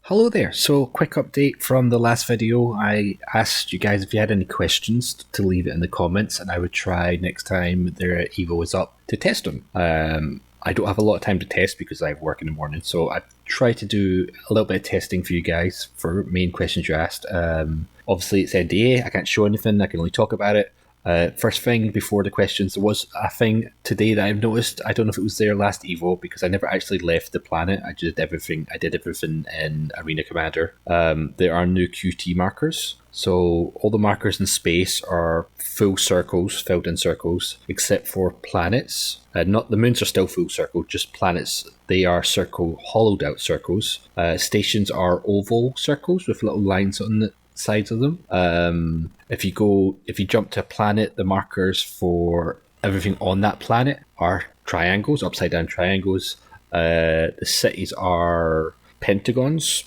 Hello there. So, quick update from the last video. I asked you guys if you had any questions to leave it in the comments, and I would try next time their Evo is up to test them. I don't have a lot of time to test because I work in the morning, so I try to do a little bit of testing for you guys for main questions you asked. Obviously, it's NDA. I can't show anything. I can only talk about it. First thing before the questions, there was a thing today that I've noticed. I don't know if it was there last Evo because I never actually left the planet. I did everything in Arena Commander. There are new QT markers. So all the markers in space are full circles, filled in circles, except for planets. Not the moons are still full circle, just planets. They are hollowed out circles. Stations are oval circles with little lines on the sides of them. If you jump to a planet, the markers for everything on that planet are triangles, upside down triangles. The cities are pentagons,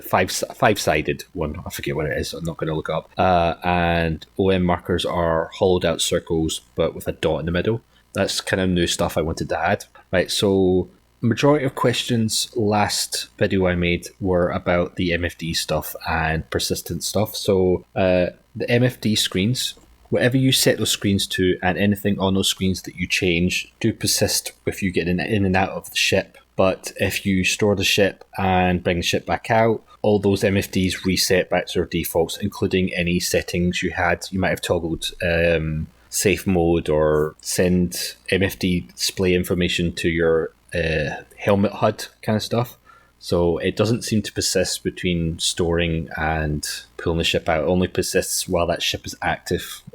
five-sided one. I forget what it is. I'm not going to look up. And OM markers are hollowed out circles, but with a dot in the middle. That's kind of new stuff I wanted to add. Right, so majority of questions last video I made were about the MFD stuff and persistent stuff. So the MFD screens, whatever you set those screens to and anything on those screens that you change do persist with you getting in and out of the ship. But if you store the ship and bring the ship back out, all those MFDs reset back to their defaults, including any settings you had. You might have toggled safe mode or send MFD display information to your helmet HUD kind of stuff. So it doesn't seem to persist between storing and pulling the ship out. It only persists while that ship is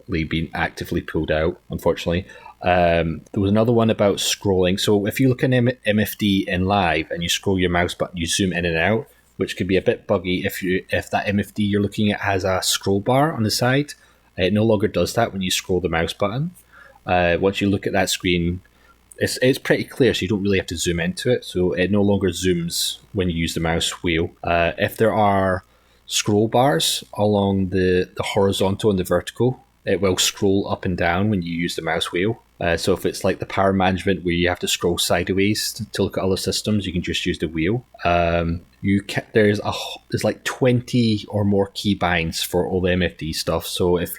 being actively pulled out, unfortunately. There was another one about scrolling. So if you look at MFD in live and you scroll your mouse button, you zoom in and out, which could be a bit buggy if that MFD you're looking at has a scroll bar on the side. It no longer does that when you scroll the mouse button. Once you look at that screen, it's pretty clear, so you don't really have to zoom into it. So it no longer zooms when you use the mouse wheel. If there are scroll bars along the horizontal and the vertical, it will scroll up and down when you use the mouse wheel. So if it's like the power management where you have to scroll sideways to look at other systems, you can just use the wheel. There's like 20 or more keybinds for all the MFD stuff. So if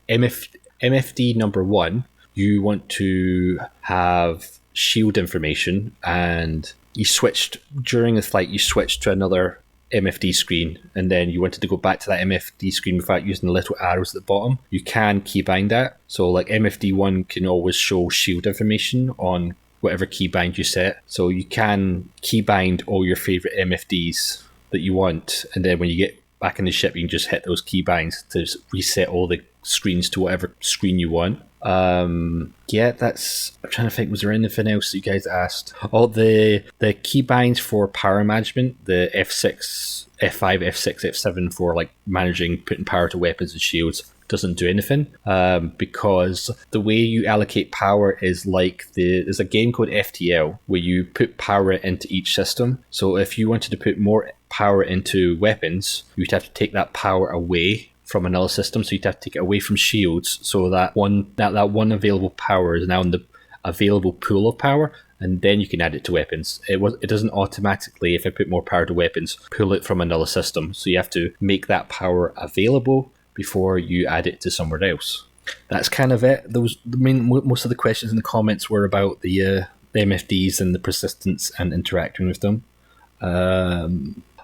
MFD number 1, you want to have shield information, and you switched during the flight, you switched to another MFD screen, and then you wanted to go back to that MFD screen without using the little arrows at the bottom, you can keybind that. So like MFD1 can always show shield information on whatever keybind you set. So you can keybind all your favorite MFDs that you want, and then when you get back in the ship, you can just hit those keybinds to reset all the screens to whatever screen you want. I'm trying to think, was there anything else that you guys asked? The keybinds for power management, the F6, F5, F6, F7 for like putting power to weapons and shields doesn't do anything, because the way you allocate power is like there's a game called FTL where you put power into each system. So if you wanted to put more power into weapons, you'd have to take that power away from another system, so you'd have to take it away from shields, so that one available power is now in the available pool of power, and then you can add it to weapons. It doesn't automatically, if I put more power to weapons, pull it from another system. So you have to make that power available before you add it to somewhere else. That's kind of it. Most of the questions in the comments were about the MFDs and the persistence and interacting with them.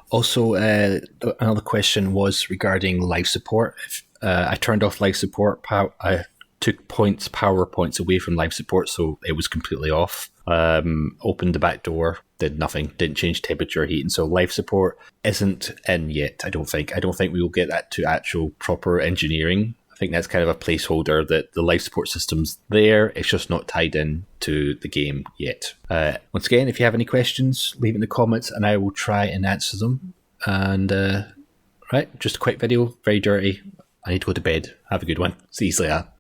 Also, another question was regarding life support. I turned off life support. I took power points away from life support, so it was completely off. Opened the back door, did nothing, didn't change temperature, heat, and so life support isn't in yet. I don't think we will get that to actual proper engineering. I think that's kind of a placeholder, that the life support system's there, it's just not tied in to the game yet. Once again, if you have any questions, leave it in the comments and I will try and answer them. And right, just a quick video, very dirty. I need to go to bed. Have a good one. See you later.